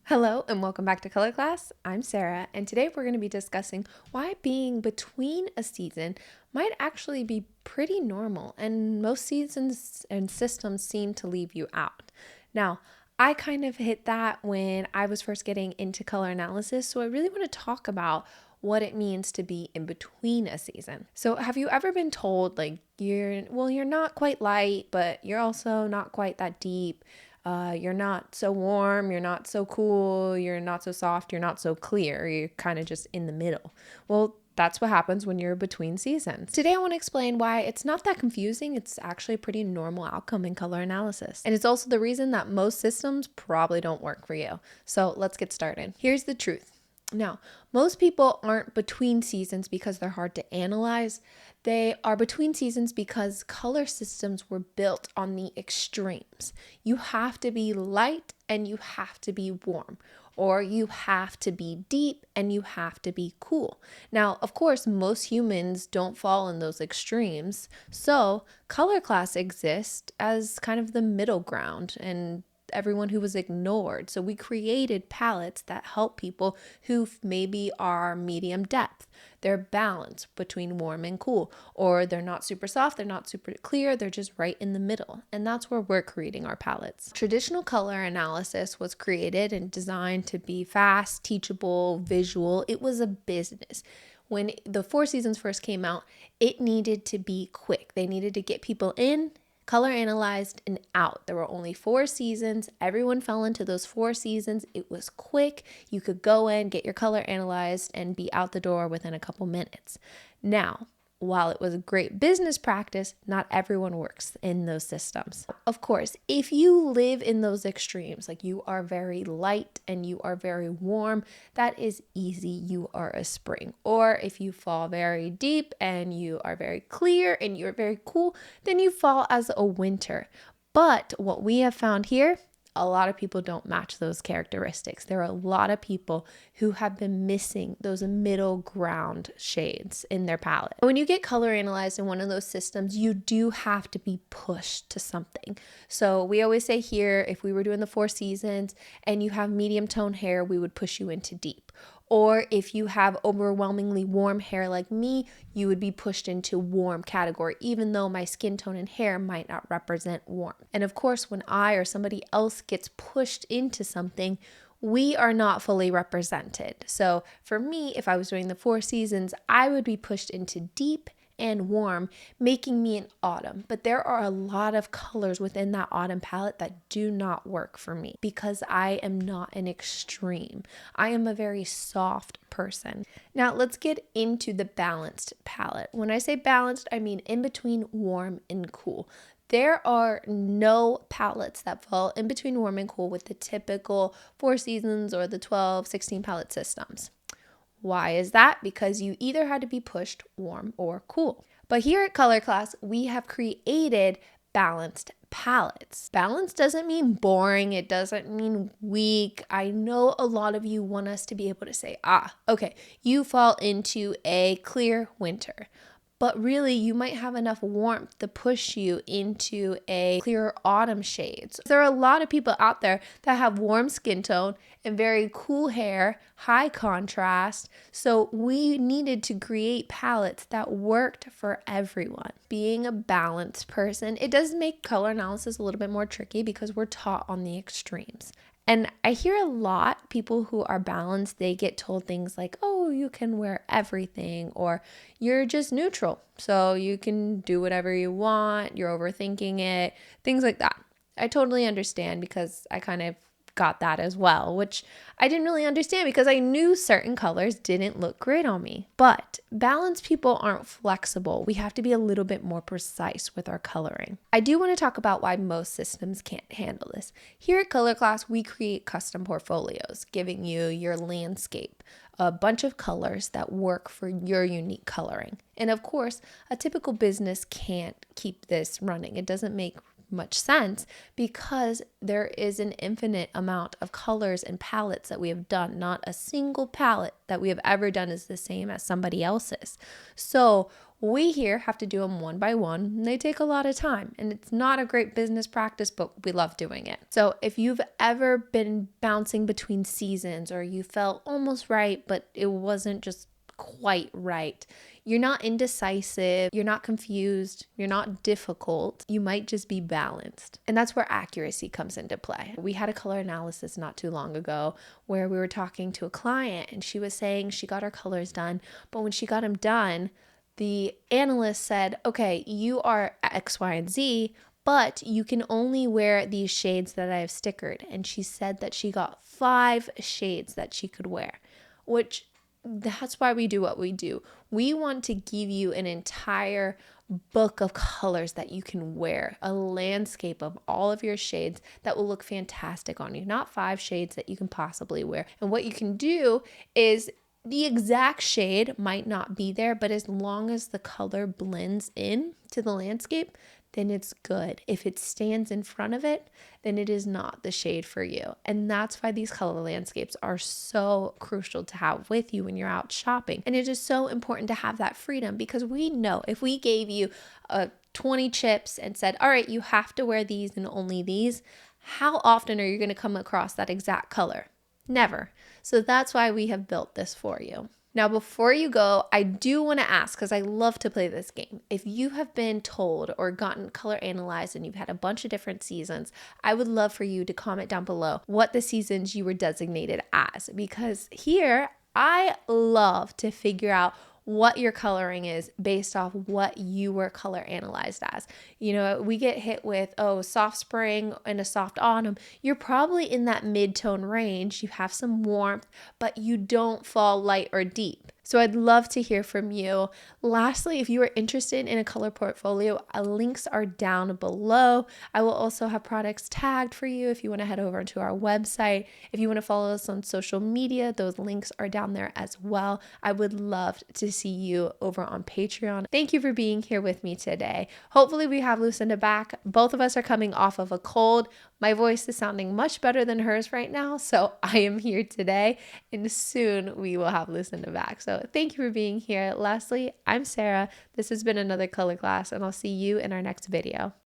Hello and welcome back to Color Class. I'm Sarah, and today we're going to be discussing why being between a season might actually be pretty normal, and most seasons and systems seem to leave you out. Now, I kind of hit that when I was first getting into color analysis, so I really want to talk about what it means to be in between a season. So, have you ever been told like you're not quite light, but you're also not quite that deep? You're not so warm, you're not so cool, you're not so soft, you're not so clear, you're kind of just in the middle. Well, that's what happens when you're between seasons. Today, I want to explain why it's not that confusing. It's actually a pretty normal outcome in color analysis. And it's also the reason that most systems probably don't work for you. So let's get started. Here's the truth. Now, most people aren't between seasons because they're hard to analyze. They are between seasons because color systems were built on the extremes. You have to be light and you have to be warm, or you have to be deep and you have to be cool. Now, of course, most humans don't fall in those extremes. So, color class exists as kind of the middle ground and everyone who was ignored. So we created palettes that help people who maybe are medium depth. They're balanced between warm and cool, or they're not super soft, they're not super clear, they're just right in the middle. And that's where we're creating our palettes. Traditional color analysis was created and designed to be fast, teachable, visual. It was a business. When the Four Seasons first came out, it needed to be quick. They needed to get people in, color analyzed, and out. There were only 4 seasons. Everyone fell into those 4 seasons. It was quick. You could go in, get your color analyzed, and be out the door within a couple minutes. Now, while it was a great business practice, not everyone works in those systems. Of course, if you live in those extremes, like you are very light and you are very warm, that is easy. You are a spring. Or if you fall very deep and you are very clear and you're very cool, then you fall as a winter. But what we have found here, a lot of people don't match those characteristics. There are a lot of people who have been missing those middle ground shades in their palette. When you get color analyzed in one of those systems, you do have to be pushed to something. So we always say here, if we were doing the 4 seasons and you have medium tone hair, we would push you into deep. Or if you have overwhelmingly warm hair like me, you would be pushed into warm category, even though my skin tone and hair might not represent warm. And of course, when I or somebody else gets pushed into something, we are not fully represented. So for me, if I was doing the 4 seasons, I would be pushed into deep and warm, making me an autumn. But there are a lot of colors within that autumn palette that do not work for me because I am not an extreme. I am a very soft person. Now let's get into the balanced palette. When I say balanced, I mean in between warm and cool. There are no palettes that fall in between warm and cool with the typical 4 seasons or the 12, 16 palette systems. Why is that? Because you either had to be pushed warm or cool. But here at Color Class, we have created balanced palettes. Balance doesn't mean boring. It doesn't mean weak. I know a lot of you want us to be able to say, okay, you fall into a clear winter. But really, you might have enough warmth to push you into a clearer autumn shades. There are a lot of people out there that have warm skin tone and very cool hair, high contrast. So we needed to create palettes that worked for everyone. Being a balanced person, it does make color analysis a little bit more tricky because we're taught on the extremes. And I hear a lot, people who are balanced, they get told things like, oh, you can wear everything, or you're just neutral, so you can do whatever you want, you're overthinking it, things like that. I totally understand because I kind of got that as well, which I didn't really understand because I knew certain colors didn't look great on me. But balanced people aren't flexible. We have to be a little bit more precise with our coloring. I do want to talk about why most systems can't handle this. Here at Color Class, we create custom portfolios, giving you your landscape, a bunch of colors that work for your unique coloring. And of course, a typical business can't keep this running. It doesn't make much sense because there is an infinite amount of colors and palettes that we have done. Not a single palette that we have ever done is the same as somebody else's. So We here have to do them one by one, and they take a lot of time, and it's not a great business practice, but we love doing it. So if you've ever been bouncing between seasons, or you felt almost right, but it wasn't just quite right, you're not indecisive, you're not confused, you're not difficult, you might just be balanced. And that's where accuracy comes into play. We had a color analysis not too long ago where we were talking to a client, and she was saying she got her colors done, but when she got them done, the analyst said, okay, you are X, Y, and Z, but you can only wear these shades that I have stickered. And she said that she got 5 shades that she could wear, which that's why we do what we do. We want to give you an entire book of colors that you can wear, a landscape of all of your shades that will look fantastic on you, not 5 shades that you can possibly wear. And what you can do is the exact shade might not be there, but as long as the color blends in to the landscape, then it's good. If it stands in front of it, then it is not the shade for you. And that's why these color landscapes are so crucial to have with you when you're out shopping. And it is so important to have that freedom, because we know if we gave you 20 chips and said, all right, you have to wear these and only these, how often are you going to come across that exact color? Never. So that's why we have built this for you. Now, before you go, I do want to ask, because I love to play this game. If you have been told or gotten color analyzed and you've had a bunch of different seasons, I would love for you to comment down below what the seasons you were designated as, because here I love to figure out what your coloring is based off what you were color analyzed as. You know, we get hit with, oh, soft spring and a soft autumn. You're probably in that mid-tone range. You have some warmth, but you don't fall light or deep. So I'd love to hear from you. Lastly, if you are interested in a color portfolio, links are down below. I will also have products tagged for you if you want to head over to our website. If you want to follow us on social media, those links are down there as well. I would love to see you over on Patreon. Thank you for being here with me today. Hopefully we have Lucinda back. Both of us are coming off of a cold. My voice is sounding much better than hers right now, so I am here today, and soon we will have Lucinda back. So thank you for being here. Lastly, I'm Sarah. This has been another color class, and I'll see you in our next video.